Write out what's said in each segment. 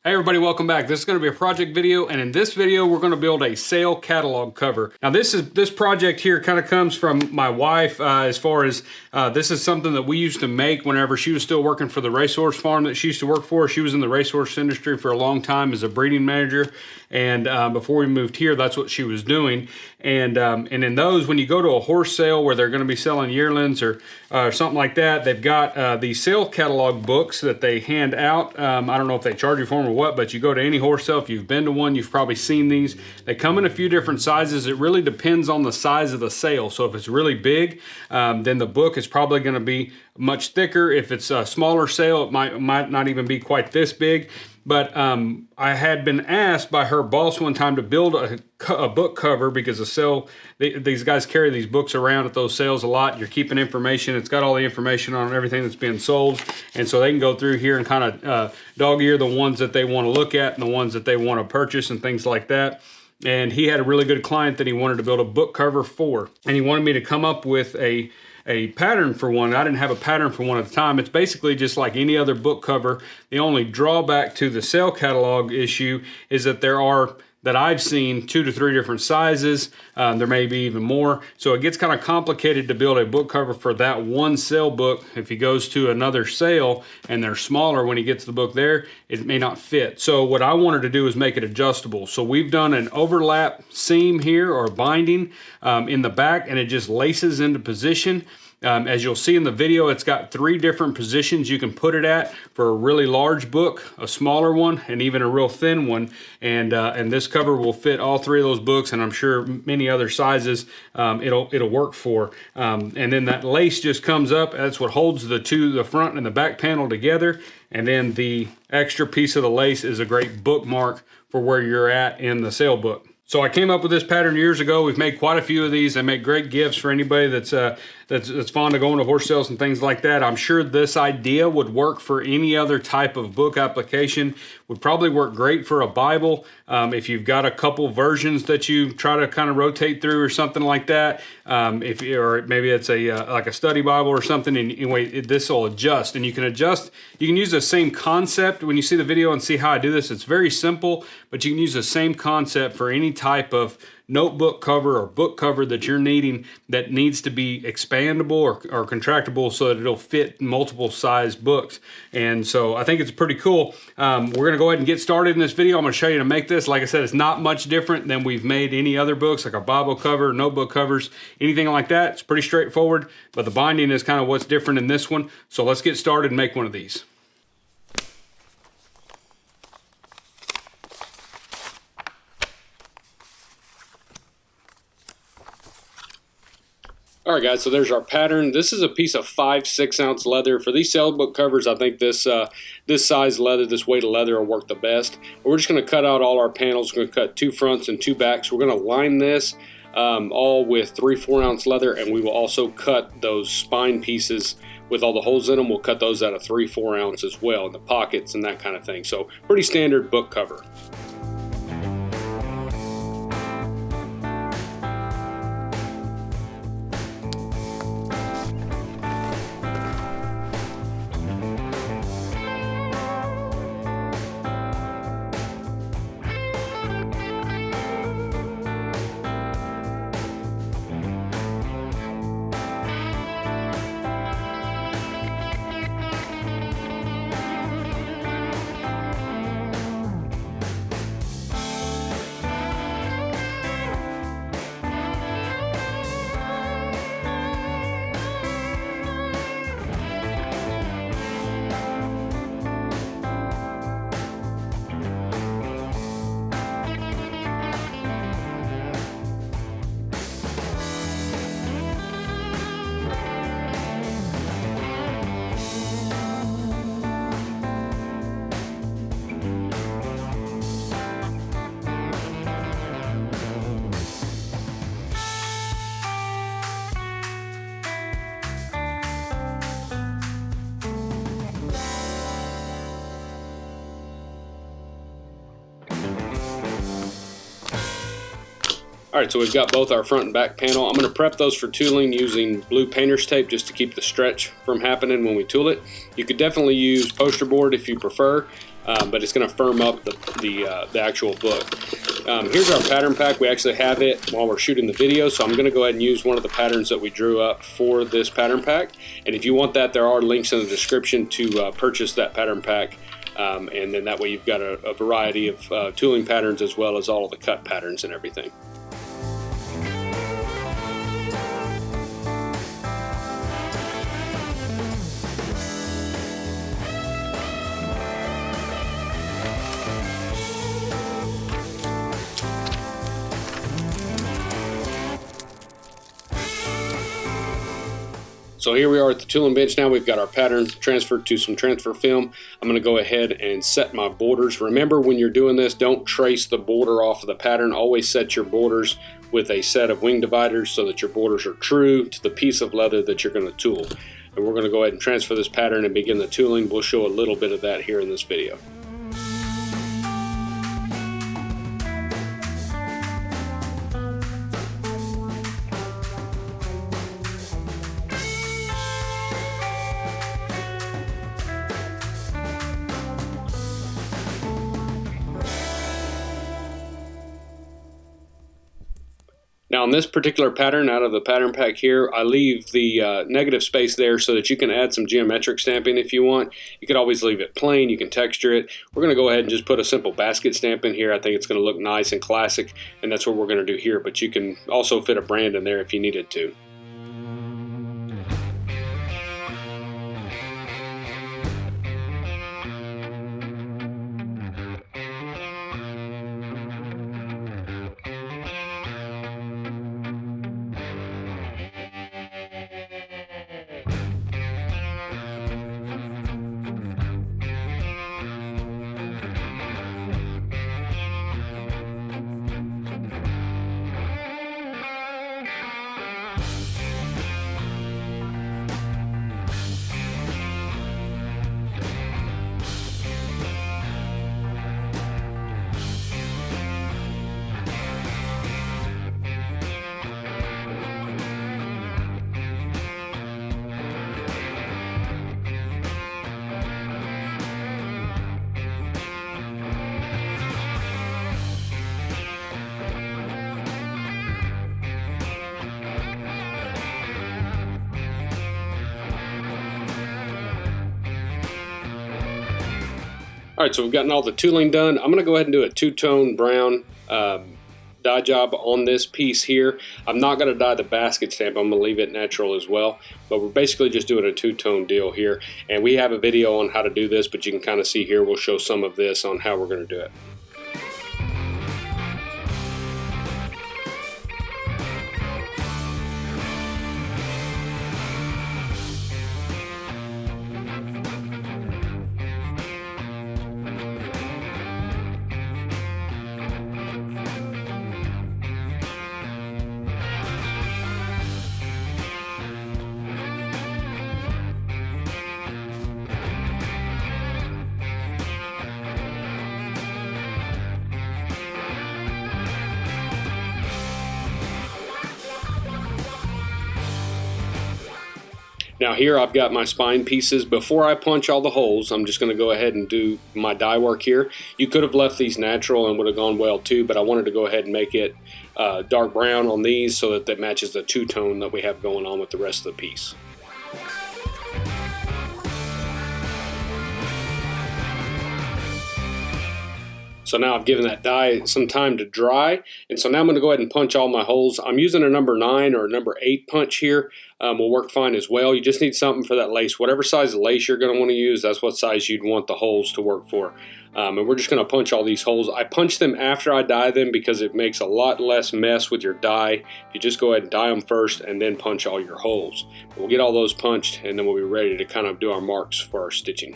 Hey everybody, welcome back. This is going to be a project video, and in this video we're going to build a sale catalog cover. Now this project here kind of comes from my wife as far as this is something that we used to make whenever she was still working for the racehorse farm that she used to work for. She was in the racehorse industry for a long time as a breeding manager, and before we moved here, that's what she was doing. And in those, when you go to a horse sale where they're going to be selling yearlings or something like that, they've got the sale catalog books that they hand out. I don't know if they charge you for them or what, but you go to any horse sale, if you've been to one, you've probably seen these. They come in a few different sizes. It really depends on the size of the sale. So if it's really big, then the book is probably going to be much thicker. If it's a smaller sale, it might not even be quite this big. But I had been asked by her boss one time to build a book cover because the sale, these guys carry these books around at those sales a lot. You're keeping information. It's got all the information on everything that's being sold. And so they can go through here and kind of dog ear the ones that they want to look at and the ones that they want to purchase and things like that. And he had a really good client that he wanted to build a book cover for. And he wanted me to come up with a pattern for one. I didn't have a pattern for one at the time. It's basically just like any other book cover. The only drawback to the sale catalog issue is that there are, that I've seen, 2 to 3 different sizes. There may be even more. So it gets kind of complicated to build a book cover for that one sale book. If he goes to another sale and they're smaller when he gets the book there, it may not fit. So what I wanted to do is make it adjustable. So we've done an overlap seam here, or binding in the back, and it just laces into position. As you'll see in the video, it's got 3 different positions you can put it at for a really large book, a smaller one, and even a real thin one. And this cover will fit all 3 of those books, and I'm sure many other sizes it'll work for. And then that lace just comes up. That's what holds the front and the back panel together. And then the extra piece of the lace is a great bookmark for where you're at in the sale book. So I came up with this pattern years ago. We've made quite a few of these. They make great gifts for anybody that's fond of going to horse sales and things like that. I'm sure this idea would work for any other type of book application. Would probably work great for a Bible. If you've got a couple versions that you try to kind of rotate through or something like that. Or maybe it's like a study Bible or something. And anyway, this will adjust, and you can adjust. You can use the same concept when you see the video and see how I do this. It's very simple, but you can use the same concept for any type of notebook cover or book cover that you're needing that needs to be expandable or contractible so that it'll fit multiple size books. And so I think it's pretty cool. We're going to go ahead and get started in this video. I'm going to show you to make this. Like I said, it's not much different than we've made any other books, like our Bible cover, notebook covers, anything like that. It's pretty straightforward, but the binding is kind of what's different in this one. So let's get started and make one of these. All right, guys, so there's our pattern. This is a piece of 5/6 ounce leather. For these sale book covers, I think this size leather, this weight of leather will work the best. We're just going to cut out all our panels. We're going to cut 2 fronts and 2 backs. We're going to line this all with 3/4 ounce leather, and we will also cut those spine pieces with all the holes in them. We'll cut those out of 3/4 ounce as well, in the pockets and that kind of thing. So pretty standard book cover. All right, so we've got both our front and back panel. I'm going to prep those for tooling using blue painter's tape just to keep the stretch from happening when we tool it. You could definitely use poster board if you prefer. but it's going to firm up the actual book. Here's our pattern pack. We actually have it while we're shooting the video, so I'm going to go ahead and use one of the patterns that we drew up for this pattern pack. And if you want that, there are links in the description to purchase that pattern pack. And then that way you've got a variety of tooling patterns as well as all of the cut patterns and everything. So here we are at the tooling bench now. We've got our patterns transferred to some transfer film. I'm going to go ahead and set my borders. Remember, when you're doing this, don't trace the border off of the pattern. Always set your borders with a set of wing dividers so that your borders are true to the piece of leather that you're going to tool. And we're going to go ahead and transfer this pattern and begin the tooling. We'll show a little bit of that here in this video. Now on this particular pattern out of the pattern pack here, I leave the negative space there so that you can add some geometric stamping if you want. You could always leave it plain, you can texture it. We're going to go ahead and just put a simple basket stamp in here. I think it's going to look nice and classic, and that's what we're going to do here, but you can also fit a brand in there if you needed to. Alright, so we've gotten all the tooling done. I'm going to go ahead and do a two-tone brown dye job on this piece here. I'm not going to dye the basket stamp. I'm going to leave it natural as well. But we're basically just doing a two-tone deal here. And we have a video on how to do this, but you can kind of see here, we'll show some of this on how we're going to do it. Now here I've got my spine pieces. Before I punch all the holes, I'm just going to go ahead and do my dye work here. You could have left these natural and would have gone well too, but I wanted to go ahead and make it dark brown on these so that matches the two-tone that we have going on with the rest of the piece. So now I've given that dye some time to dry, and so now I'm going to go ahead and punch all my holes. I'm using a number 9 or a number 8 punch here. Will work fine as well. You just need something for that lace. Whatever size of lace you're going to want to use, that's what size you'd want the holes to work for. And we're just going to punch all these holes. I punch them after I dye them because it makes a lot less mess with your dye. You just go ahead and dye them first and then punch all your holes. But we'll get all those punched and then we'll be ready to kind of do our marks for our stitching.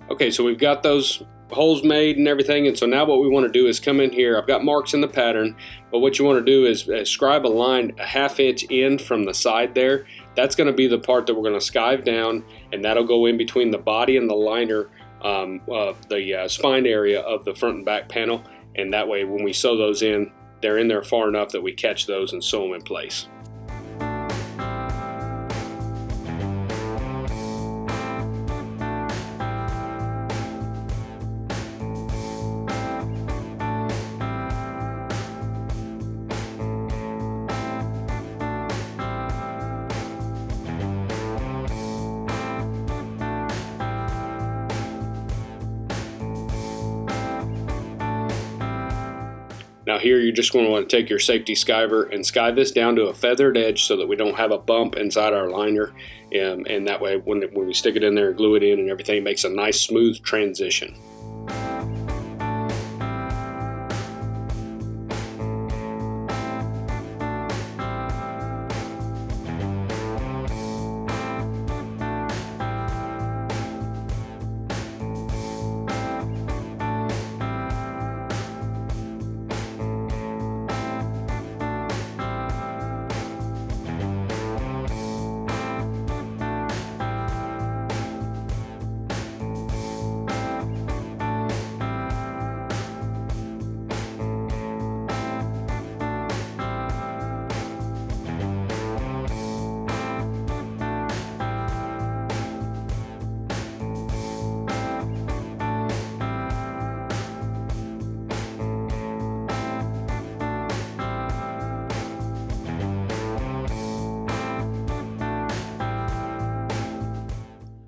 Okay, so we've got those holes made and everything, and so now what we want to do is come in here. I've got marks in the pattern, but what you want to do is scribe a line a 1/2 inch in from the side there. That's going to be the part that we're going to skive down, and that'll go in between the body and the liner, the spine area of the front and back panel, and that way when we sew those in, they're in there far enough that we catch those and sew them in place. Now here you're just going to want to take your safety skiver and skive this down to a feathered edge so that we don't have a bump inside our liner, and that way when we stick it in there and glue it in and everything, it makes a nice smooth transition.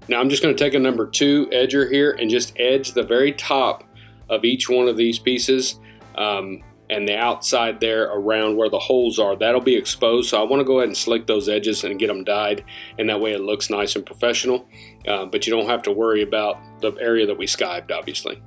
Now I'm just going to take a number 2 edger here and just edge the very top of each one of these pieces, and the outside there around where the holes are, that'll be exposed. So I want to go ahead and slick those edges and get them dyed, and that way it looks nice and professional, but you don't have to worry about the area that we skived, obviously.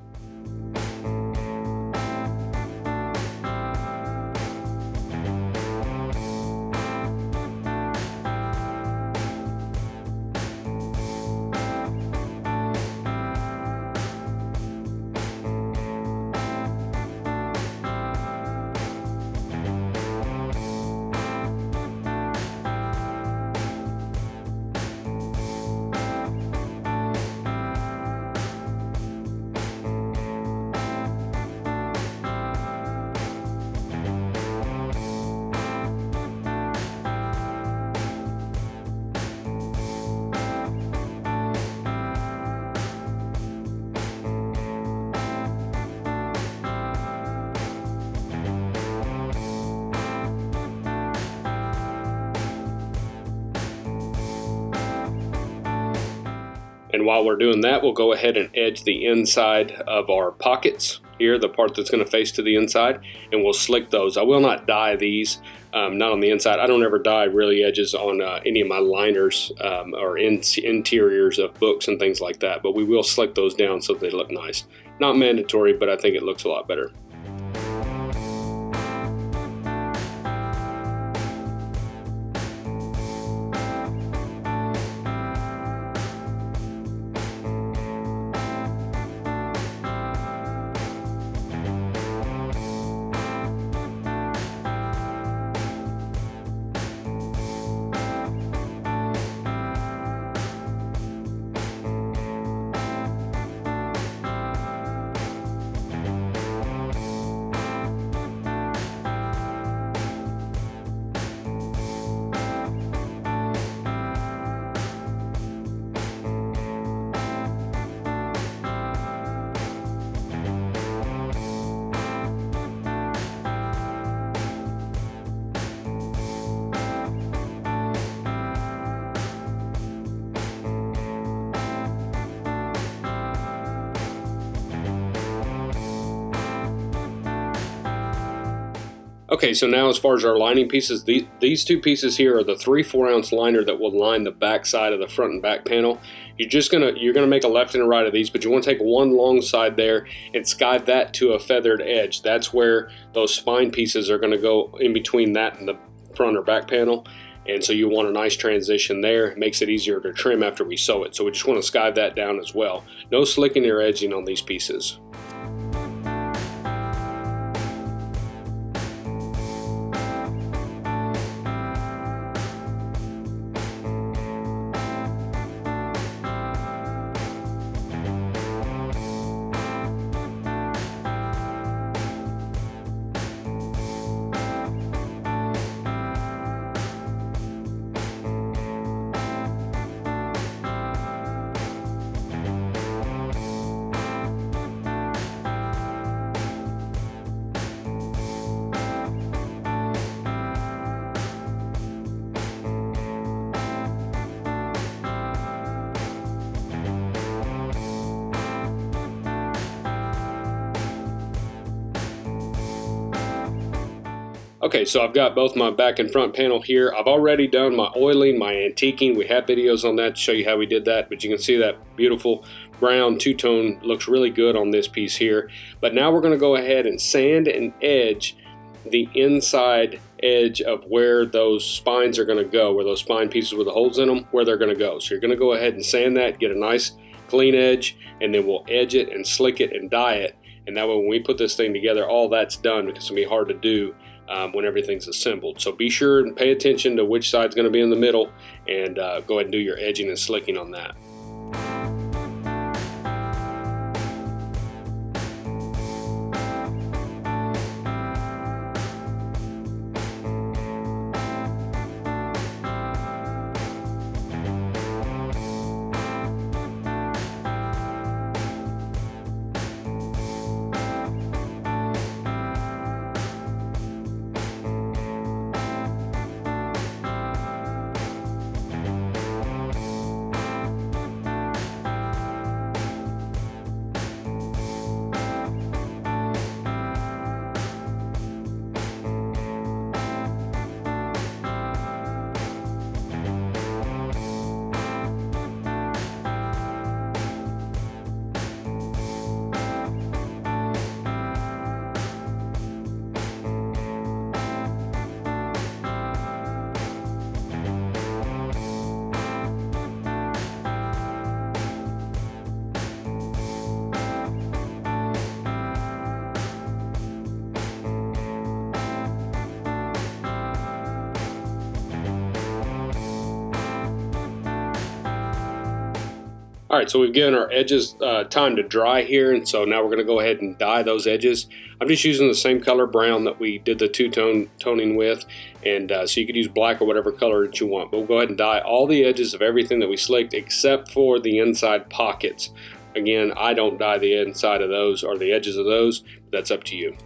And while we're doing that, we'll go ahead and edge the inside of our pockets here, the part that's going to face to the inside, and we'll slick those. I will not dye these, not on the inside. I don't ever dye really edges on any of my liners or interiors of books and things like that, but we will slick those down so they look nice. Not mandatory, but I think it looks a lot better. Okay, so now as far as our lining pieces, these two pieces here are the 3/4 ounce liner that will line the back side of the front and back panel. You're gonna make a left and a right of these, but you want to take one long side there and skive that to a feathered edge. That's where those spine pieces are gonna go in between that and the front or back panel. And so you want a nice transition there. It makes it easier to trim after we sew it. So we just want to skive that down as well. No slicking or edging on these pieces. Okay, so I've got both my back and front panel here. I've already done my oiling, my antiquing. We have videos on that to show you how we did that, but you can see that beautiful brown two-tone looks really good on this piece here. But now we're going to go ahead and sand and edge the inside edge of where those spines are going to go, where those spine pieces with the holes in them, where they're going to go. So you're going to go ahead and sand that, get a nice clean edge, and then we'll edge it and slick it and dye it. And that way when we put this thing together, all that's done, because it's going to be hard to do when everything's assembled. So be sure and pay attention to which side's going to be in the middle, and go ahead and do your edging and slicking on that. All right, so we've given our edges time to dry here, and so now we're going to go ahead and dye those edges. I'm just using the same color brown that we did the two-tone toning with, and so you could use black or whatever color that you want. But we'll go ahead and dye all the edges of everything that we slicked except for the inside pockets. Again, I don't dye the inside of those or the edges of those, but that's up to you.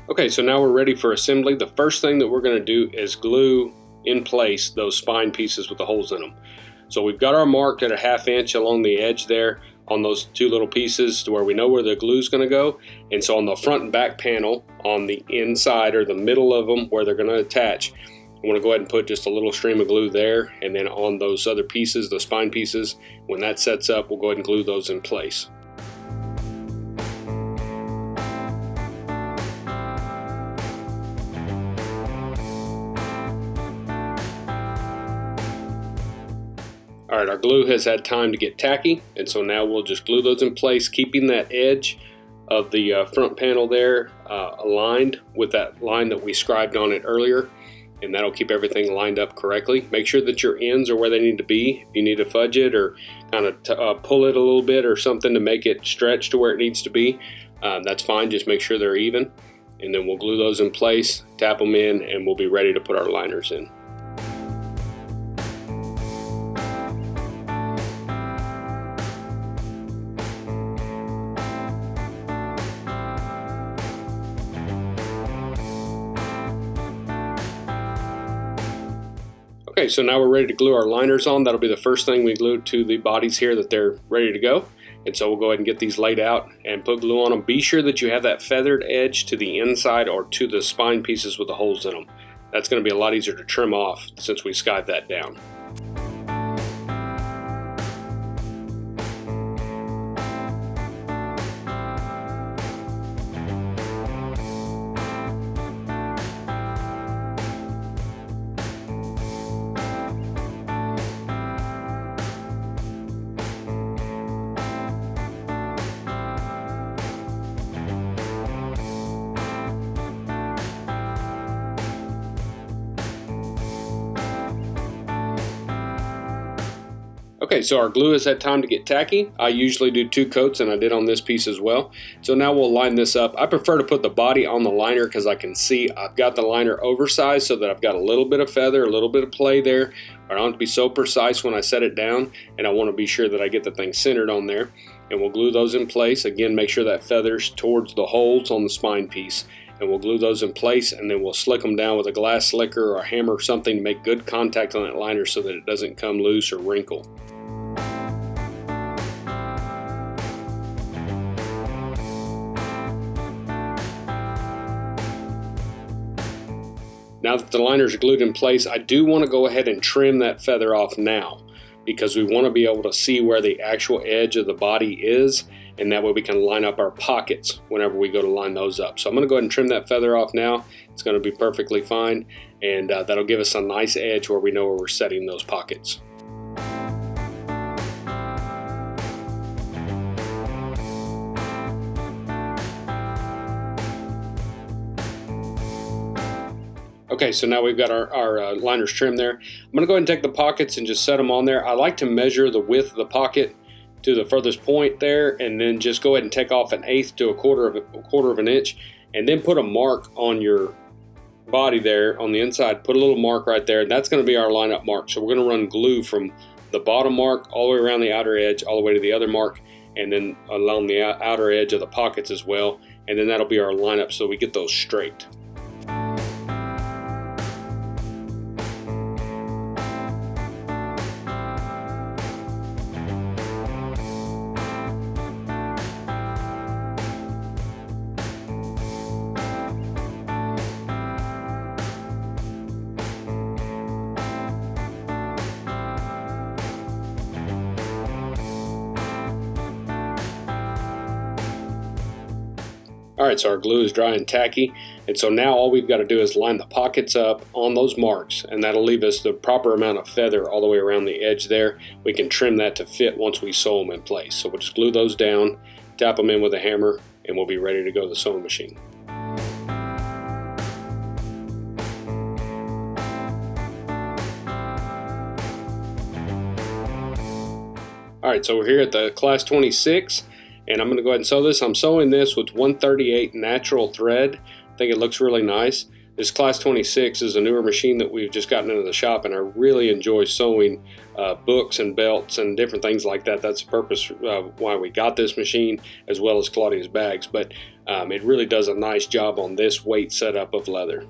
Okay, so now we're ready for assembly. The first thing that we're going to do is glue in place those spine pieces with the holes in them. So we've got our mark at a 1/2 inch along the edge there on those two little pieces to where we know where the glue is going to go. And so on the front and back panel, on the inside or the middle of them where they're going to attach, I'm going to go ahead and put just a little stream of glue there, and then on those other pieces, the spine pieces, when that sets up, we'll go ahead and glue those in place. All right, our glue has had time to get tacky, and so now we'll just glue those in place, keeping that edge of the front panel there aligned with that line that we scribed on it earlier, and that'll keep everything lined up correctly. Make sure that your ends are where they need to be. If you need to fudge it or kind of pull it a little bit or something to make it stretch to where it needs to be, that's fine. Just make sure they're even, and then we'll glue those in place, tap them in, and we'll be ready to put our liners in. Okay, so now we're ready to glue our liners on. That'll be the first thing we glue to the bodies here, that they're ready to go. And so we'll go ahead and get these laid out and put glue on them. Be sure that you have that feathered edge to the inside or to the spine pieces with the holes in them. That's going to be a lot easier to trim off since we skived that down. Okay, so our glue has had time to get tacky. I usually do 2 coats, and I did on this piece as well. So now we'll line this up. I prefer to put the body on the liner because I can see I've got the liner oversized so that I've got a little bit of feather, a little bit of play there. I don't have to be so precise when I set it down, and I want to be sure that I get the thing centered on there. And we'll glue those in place. Again, make sure that feather's towards the holes on the spine piece. And we'll glue those in place, and then we'll slick them down with a glass slicker or a hammer or something to make good contact on that liner so that it doesn't come loose or wrinkle. Now that the liners are glued in place, I do want to go ahead and trim that feather off now, because we want to be able to see where the actual edge of the body is, and that way we can line up our pockets whenever we go to line those up. So I'm going to go ahead and trim that feather off now. It's going to be perfectly fine, and that'll give us a nice edge where we know where we're setting those pockets. Okay, so now we've got our liners trimmed there. I'm going to go ahead and take the pockets and just set them on there. I like to measure the width of the pocket to the furthest point there, and then just go ahead and take off 1/8 to a quarter of an inch, and then put a mark on your body there on the inside. Put a little mark right there, and that's going to be our lineup mark. So we're going to run glue from the bottom mark all the way around the outer edge, all the way to the other mark, and then along the outer edge of the pockets as well. And then that'll be our lineup so we get those straight. Alright, so our glue is dry and tacky, and so now all we've got to do is line the pockets up on those marks, and that'll leave us the proper amount of feather all the way around the edge there. We can trim that to fit once we sew them in place. So we'll just glue those down, tap them in with a hammer, and we'll be ready to go to the sewing machine. Alright, so we're here at the class 26. And I'm going to go ahead and sew this. I'm sewing this with 138 natural thread. I think it looks really nice. This class 26 is a newer machine that we've just gotten into the shop, and I really enjoy sewing books and belts and different things like that. That's the purpose why we got this machine, as well as Claudia's bags. But it really does a nice job on this weight setup of leather.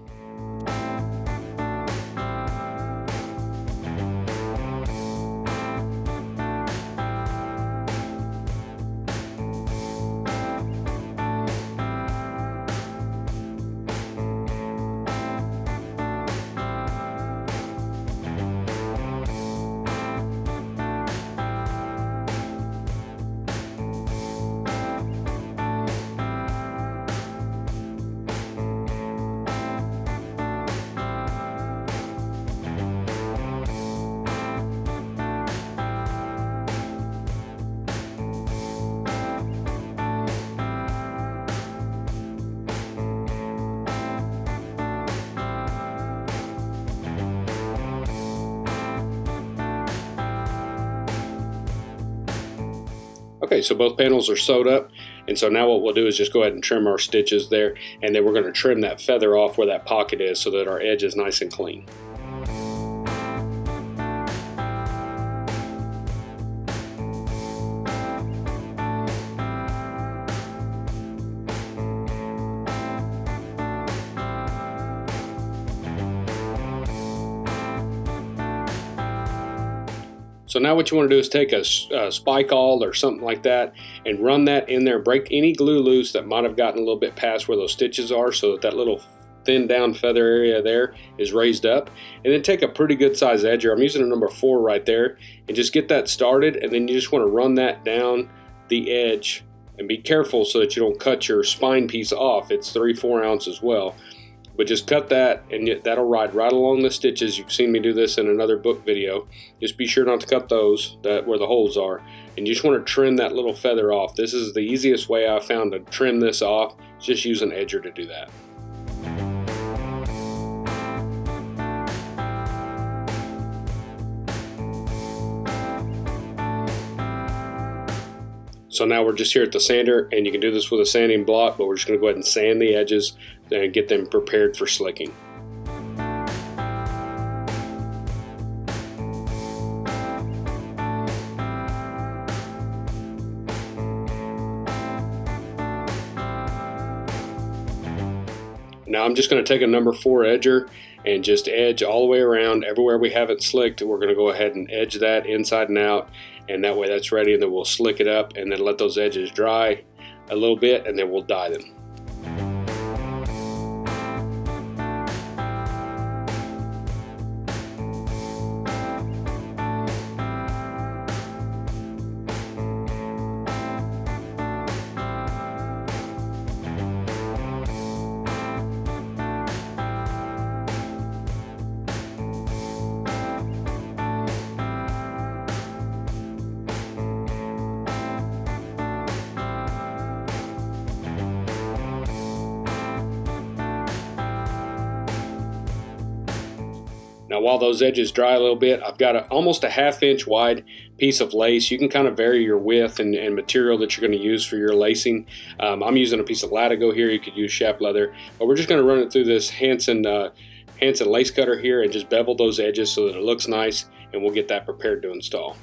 Okay, so both panels are sewed up, and so now what we'll do is just go ahead and trim our stitches there, and then we're going to trim that feather off where that pocket is so that our edge is nice and clean. So now what you want to do is take a spike awl or something like that and run that in there, break any glue loose that might have gotten a little bit past where those stitches are, so that that little thin down feather area there is raised up. And then take a pretty good size edger, I'm using a number 4 right there, and just get that started, and then you just want to run that down the edge, and be careful so that you don't cut your spine piece off. It's 3/4 ounce as well. But just cut that, and that'll ride right along the stitches. You've seen me do this in another book video. Just be sure not to cut those where the holes are. And you just want to trim that little feather off. This is the easiest way I found to trim this off. Just use an edger to do that. So now we're just here at the sander, and you can do this with a sanding block, but we're just going to go ahead and sand the edges and get them prepared for slicking. Now I'm just going to take a number 4 edger and just edge all the way around everywhere we haven't slicked. We're going to go ahead and edge that inside and out, and that way that's ready, and then we'll slick it up and then let those edges dry a little bit, and then we'll dye them. Now while those edges dry a little bit, I've got almost a 1/2 inch wide piece of lace. You can kind of vary your width and material that you're going to use for your lacing. I'm using a piece of Latigo here. You could use shaft leather, but we're just going to run it through this Hansen lace cutter here and just bevel those edges so that it looks nice, and we'll get that prepared to install.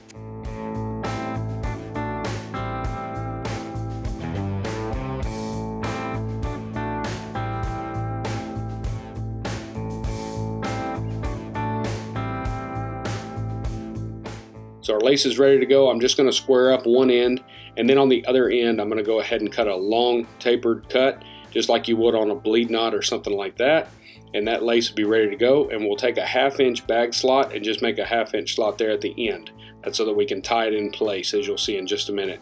So our lace is ready to go. I'm just going to square up one end, and then on the other end I'm going to go ahead and cut a long tapered cut just like you would on a bleed knot or something like that, and that lace will be ready to go. And we'll take a 1/2 inch bag slot and just make a 1/2 inch slot there at the end. That's so that we can tie it in place, as you'll see in just a minute.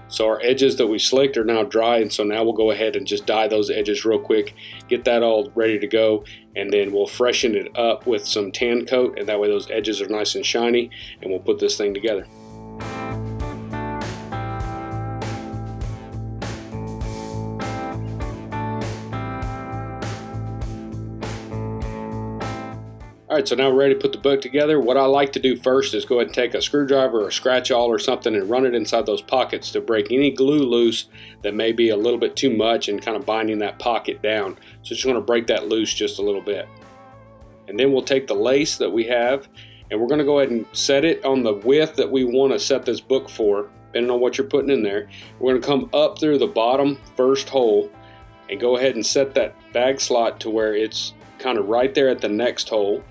So our edges that we slicked are now dry, and so now we'll go ahead and just dye those edges real quick, get that all ready to go, and then we'll freshen it up with some tan coat, and that way those edges are nice and shiny, and we'll put this thing together. Alright, so now we're ready to put the book together. What I like to do first is go ahead and take a screwdriver or a scratch awl or something and run it inside those pockets to break any glue loose that may be a little bit too much and kind of binding that pocket down. So just want to break that loose just a little bit. And then we'll take the lace that we have, and we're going to go ahead and set it on the width that we want to set this book for, depending on what you're putting in there. We're going to come up through the bottom first hole and go ahead and set that bag slot to where it's kind of right there at the next hole.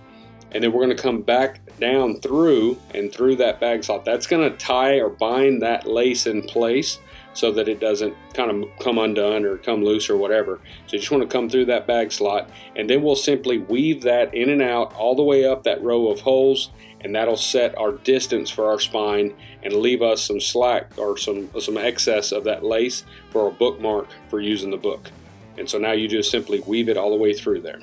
And then we're going to come back down through that bag slot. That's going to tie or bind that lace in place so that it doesn't kind of come undone or come loose or whatever. So you just want to come through that bag slot, and then we'll simply weave that in and out all the way up that row of holes, and that'll set our distance for our spine and leave us some slack or some excess of that lace for our bookmark for using the book. And so now you just simply weave it all the way through there.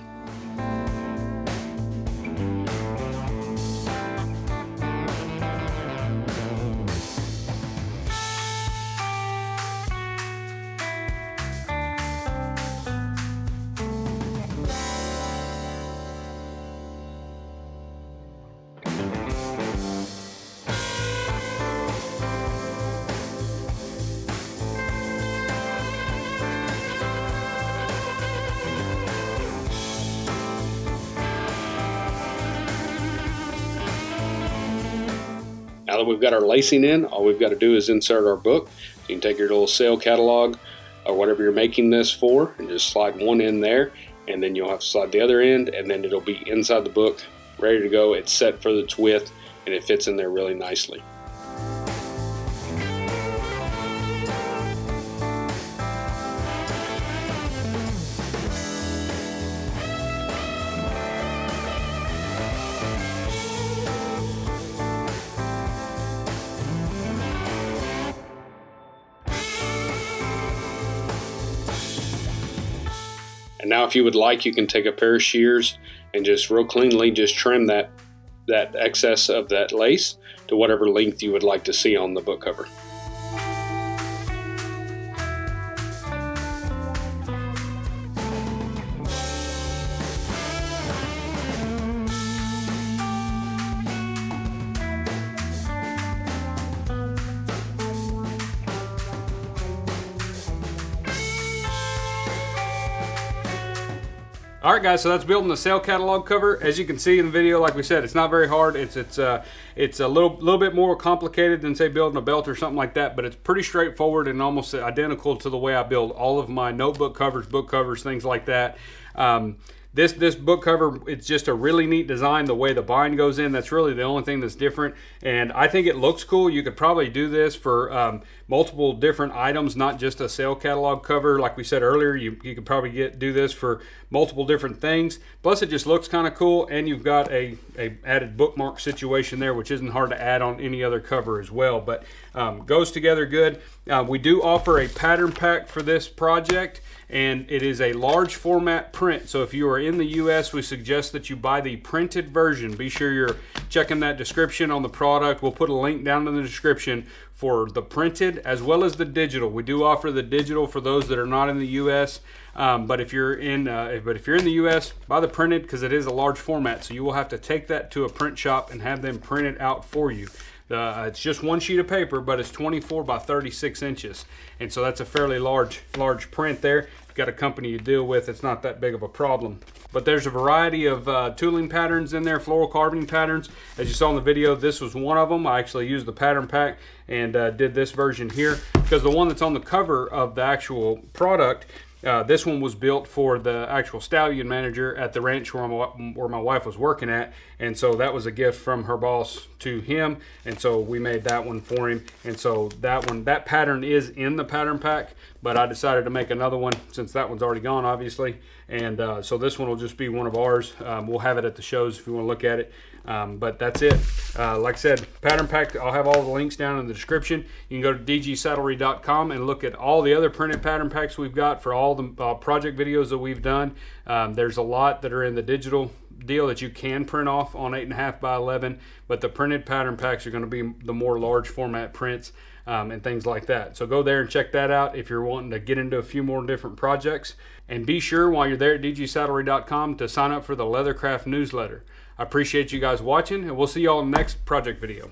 Now that we've got our lacing in, all we've got to do is insert our book. You can take your little sale catalog or whatever you're making this for and just slide one in there, and then you'll have to slide the other end, and then it'll be inside the book, ready to go. It's set for its width, and it fits in there really nicely. And now if you would like, you can take a pair of shears and just real cleanly just trim that excess of that lace to whatever length you would like to see on the book cover. All right, guys, so that's building the sale catalog cover. As you can see in the video, like we said, it's not very hard. It's a little bit more complicated than, say, building a belt or something like that, but it's pretty straightforward and almost identical to the way I build all of my notebook covers, book covers, things like that. This book cover, it's just a really neat design, the way the bind goes in. That's really the only thing that's different, and I think it looks cool. You could probably do this for multiple different items, not just a sale catalog cover. Like we said earlier, you could probably do this for multiple different things. Plus, it just looks kind of cool, and you've got a added bookmark situation there, which isn't hard to add on any other cover as well, but goes together good. We do offer a pattern pack for this project, and it is a large format print. So if you are in the US, we suggest that you buy the printed version. Be sure you're checking that description on the product. We'll put a link down in the description for the printed as well as the digital. We do offer the digital for those that are not in the US, but if you're in the US, buy the printed, because it is a large format. So you will have to take that to a print shop and have them print it out for you. It's just one sheet of paper, but it's 24 by 36 inches. And so that's a fairly large print there. If you've got a company you deal with, it's not that big of a problem. But there's a variety of tooling patterns in there, floral carving patterns. As you saw in the video, this was one of them. I actually used the pattern pack and did this version here, because the one that's on the cover of the actual product, this one was built for the actual stallion manager at the ranch where my wife was working at, and so that was a gift from her boss to him, and so we made that one for him. And so that pattern is in the pattern pack, but I decided to make another one since that one's already gone, obviously. And so this one will just be one of ours. We'll have it at the shows if you want to look at it. But that's it. Like I said, pattern pack, I'll have all the links down in the description. You can go to dgsaddlery.com and look at all the other printed pattern packs we've got for all the project videos that we've done. There's a lot that are in the digital deal that you can print off on 8.5 by 11, but the printed pattern packs are going to be the more large format prints and things like that. So go there and check that out if you're wanting to get into a few more different projects. And be sure while you're there at dgsaddlery.com to sign up for the Leathercraft newsletter. I appreciate you guys watching, and we'll see y'all in the next project video.